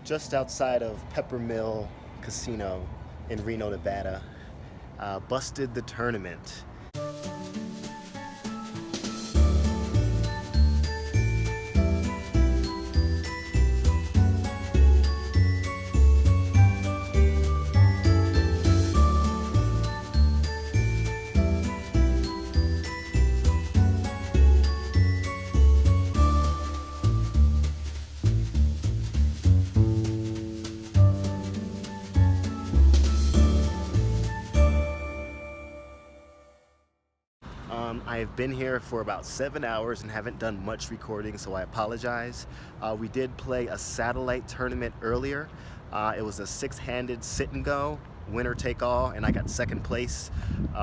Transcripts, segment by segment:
just outside of Peppermill Casino in Reno, Nevada. Busted the tournament. I've been here for about 7 hours and haven't done much recording, so I apologize. We did play a satellite tournament earlier. It was a six-handed sit and go, winner take all, and I got second place.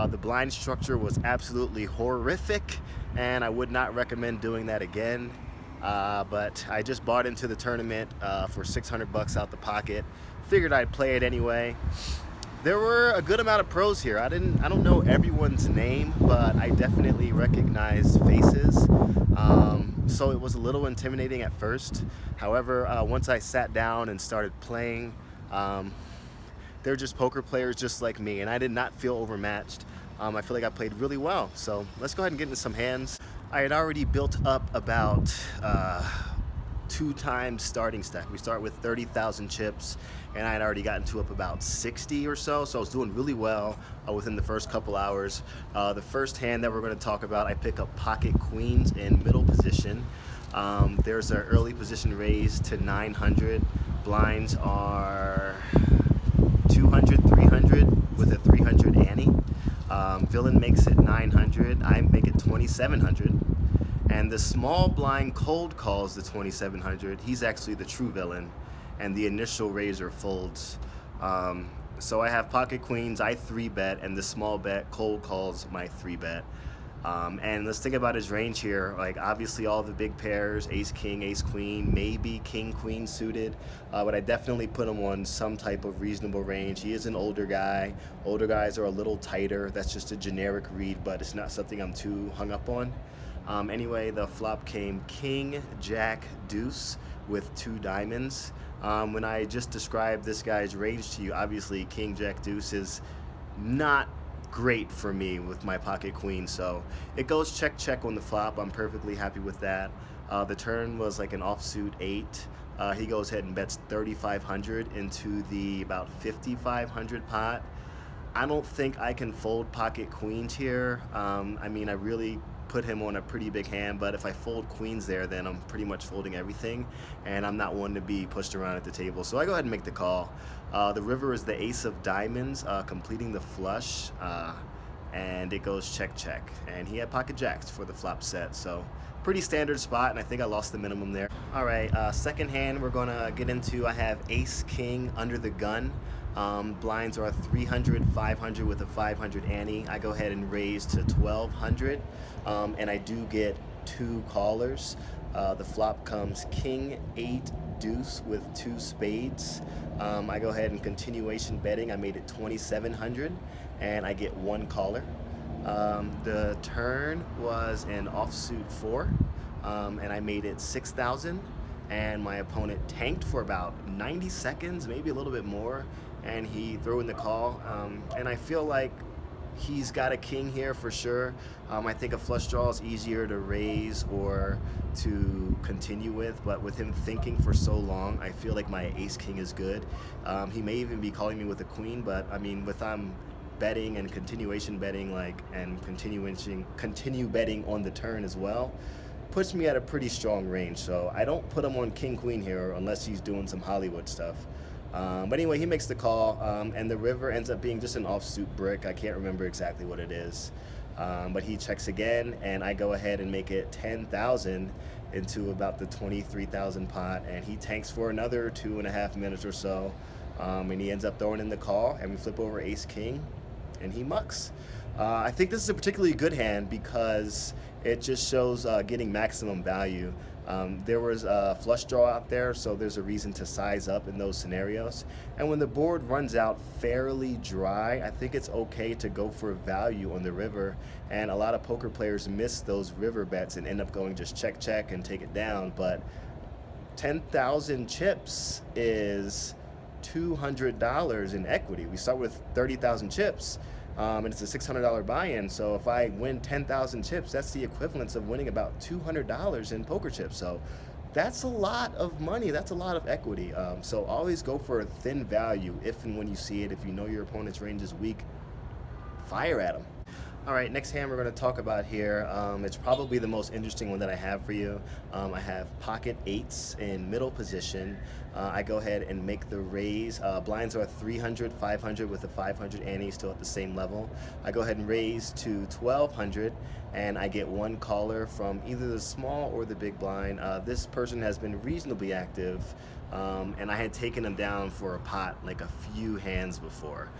The blind structure was absolutely horrific, and I would not recommend doing that again. But I just bought into the tournament for 600 bucks out the pocket. Figured I'd play it anyway. There were a good amount of pros here. I don't know everyone's name, but I definitely recognized faces. So it was a little intimidating at first. However, once I sat down and started playing, they're just poker players just like me, and I did not feel overmatched. I feel like I played really well. So let's go ahead and get into some hands. I had already built up about 2 times starting stack. We start with 30,000 chips, and I had already gotten to up about 60 or so, so I was doing really well within the first couple hours. The first hand that we're going to talk about, I pick up pocket queens in middle position. There's an early position raise to 900. Blinds are 200, 300 with a 300 ante. Villain makes it 900. I make it 2,700. And the small blind cold calls the 2,700. He's actually the true villain, and the initial raiser folds. So I have pocket queens, I 3-bet, and the small bet cold calls my 3-bet. And let's think about his range here. Like, obviously all the big pairs, ace king, ace queen, maybe king queen suited, but I definitely put him on some type of reasonable range. He is an older guy. Older guys are a little tighter. That's just a generic read, but it's not something I'm too hung up on. Anyway, the flop came king, jack, deuce with 2 diamonds. When I just described this guy's range to you, obviously king, jack, deuce is not great for me with my pocket queen, so it goes check, check on the flop. I'm perfectly happy with that. The turn was like an offsuit 8. He goes ahead and bets 3,500 into the about 5,500 pot. I don't think I can fold pocket queens here. I mean, I really put him on a pretty big hand, but if I fold queens there, then I'm pretty much folding everything, and I'm not one to be pushed around at the table, so I go ahead and make the call. The river is the ace of diamonds, completing the flush, and it goes check, check, and he had pocket jacks for the flop set, so pretty standard spot, and I think I lost the minimum there. All right, second hand we're gonna get into, I have ace king under the gun. Blinds are 300, 500 with a 500 ante. I go ahead and raise to 1,200, and I do get 2 callers. The flop comes king, 8, deuce with 2 spades. I go ahead and continuation betting. I made it 2,700, and I get 1 caller. The turn was an offsuit 4, and I made it 6,000. And my opponent tanked for about 90 seconds, maybe a little bit more, and he threw in the call. And I feel like he's got a king here for sure. I think a flush draw is easier to raise or to continue with, but with him thinking for so long, I feel like my ace king is good. He may even be calling me with a queen, but I mean, with betting and continuation betting, like, and continue betting on the turn as well, puts me at a pretty strong range. So I don't put him on king queen here unless he's doing some Hollywood stuff. But anyway, he makes the call, and the river ends up being just an offsuit brick. I can't remember exactly what it is, but he checks again, and I go ahead and make it 10,000 into about the 23,000 pot, and he tanks for another 2.5 minutes or so, and he ends up throwing in the call, and we flip over ace king, and he mucks. I think this is a particularly good hand because it just shows getting maximum value. There was a flush draw out there, so there's a reason to size up in those scenarios. And when the board runs out fairly dry, I think it's okay to go for value on the river. And a lot of poker players miss those river bets and end up going just check, check and take it down. But 10,000 chips is $200 in equity. We start with 30,000 chips, and it's a $600 buy-in. So if I win 10,000 chips, that's the equivalence of winning about $200 in poker chips. So that's a lot of money. That's a lot of equity. So always go for a thin value if and when you see it. If you know your opponent's range is weak, fire at them. All right, next hand we're going to talk about here. It's probably the most interesting one that I have for you. I have pocket eights in middle position. I go ahead and make the raise. Blinds are 300, 500 with the 500 ante still at the same level. I go ahead and raise to 1,200, and I get one caller from either the small or the big blind. This person has been reasonably active, and I had taken him down for a pot like a few hands before.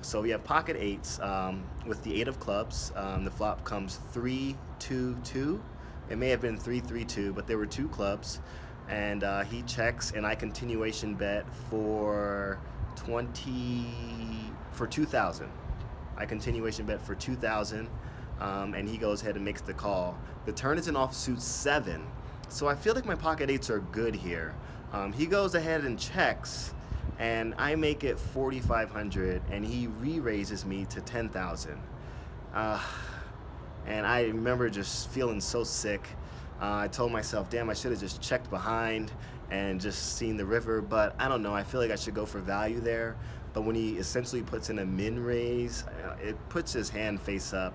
So we have pocket eights with the eight of clubs. The flop comes 3-2-2. It may have been 3-3-2, but there were two clubs, and he checks, and I continuation bet for 2,000. I continuation bet for 2,000, and he goes ahead and makes the call. The turn is an offsuit 7, so I feel like my pocket eights are good here. He goes ahead and checks, and I make it 4,500, and he re-raises me to 10,000. And I remember just feeling so sick. I told myself, damn, I should have just checked behind and just seen the river, but I don't know. I feel like I should go for value there. But when he essentially puts in a min raise, it puts his hand face up.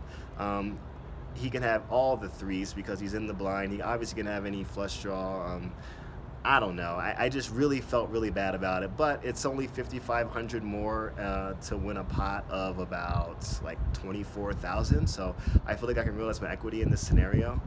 He can have all the threes because he's in the blind. He obviously can have any flush draw. I don't know. I just really felt really bad about it, but it's only 5,500 more to win a pot of about like 24,000. So I feel like I can realize my equity in this scenario.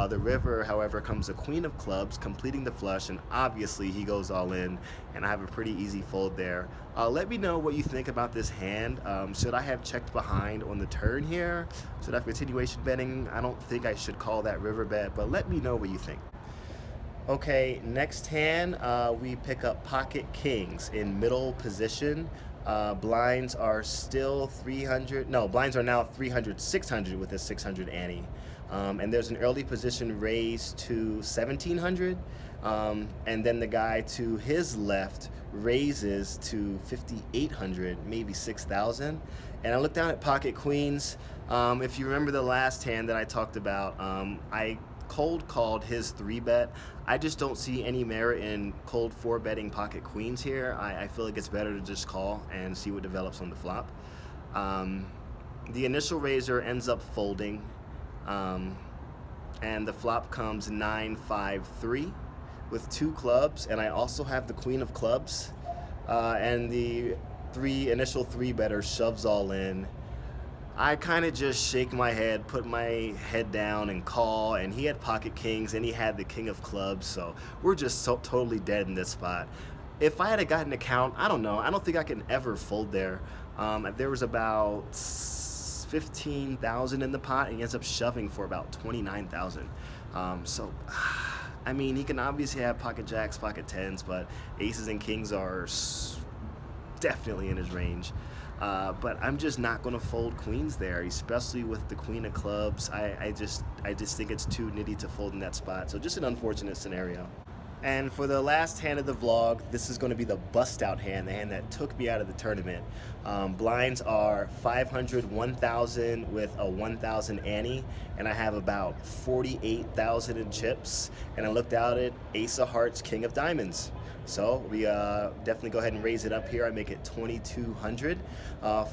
The river, however, comes a queen of clubs, completing the flush, and obviously he goes all in, and I have a pretty easy fold there. Let me know what you think about this hand. Should I have checked behind on the turn here? Should I have continuation betting? I don't think I should call that river bet, but let me know what you think. Okay, next hand, we pick up pocket kings in middle position. Blinds are still 300, no, blinds are now 300, 600 with a 600 ante. And there's an early position raise to 1,700. And then the guy to his left raises to 5,800, maybe 6,000. And I look down at pocket queens. If you remember the last hand that I talked about, I cold called his 3-bet. I just don't see any merit in cold 4-betting pocket queens here. I feel like it's better to just call and see what develops on the flop. The initial raiser ends up folding, and the flop comes 9-5-3 with two clubs, and I also have the queen of clubs, and the initial 3-better shoves all in. I kind of just shake my head, put my head down and call, and he had pocket kings and he had the king of clubs, so we're just so totally dead in this spot. If I had gotten a count, I don't know, I don't think I can ever fold there. There was about 15,000 in the pot, and he ends up shoving for about 29,000. So I mean, he can obviously have pocket jacks, pocket tens, but aces and kings are definitely in his range. But I'm just not going to fold queens there, especially with the queen of clubs. I just think it's too nitty to fold in that spot. So just an unfortunate scenario. And for the last hand of the vlog, this is going to be the bust out hand, the hand that took me out of the tournament. Blinds are 500, 1,000 with a 1,000 ante, and I have about 48,000 in chips. And I looked out at ace of hearts, king of diamonds. So we definitely go ahead and raise it up here. I make it 2,200.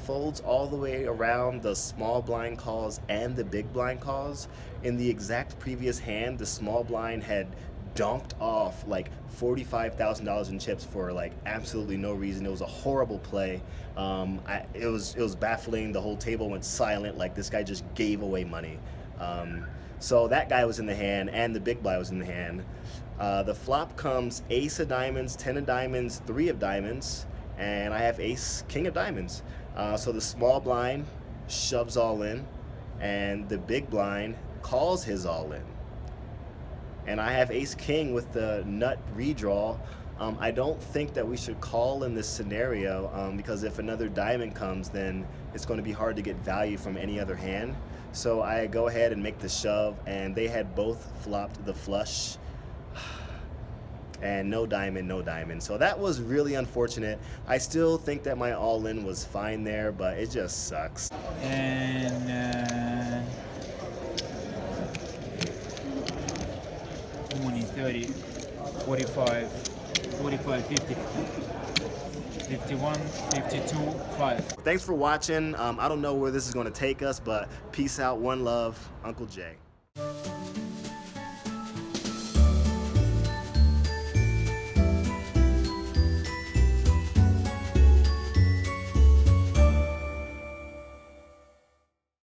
Folds all the way around the small blind calls and the big blind calls. In the exact previous hand, the small blind had donked off like $45,000 in chips for like absolutely no reason. It was a horrible play. It was baffling. The whole table went silent. Like this guy just gave away money. So that guy was in the hand, and the big blind was in the hand. The flop comes ace of diamonds, 10 of diamonds, 3 of diamonds, and I have ace, king of diamonds. So the small blind shoves all in, and the big blind calls his all in. And I have ace king with the nut redraw. I don't think that we should call in this scenario because if another diamond comes, then it's going to be hard to get value from any other hand. So I go ahead and make the shove, and they had both flopped the flush. and no diamond, no diamond. So that was really unfortunate. I still think that my all-in was fine there, but it just sucks. And 20, 30, 45, 45, 50, 51, 52, 5. Thanks for watching. I don't know where this is going to take us, but peace out, one love, Uncle Jay.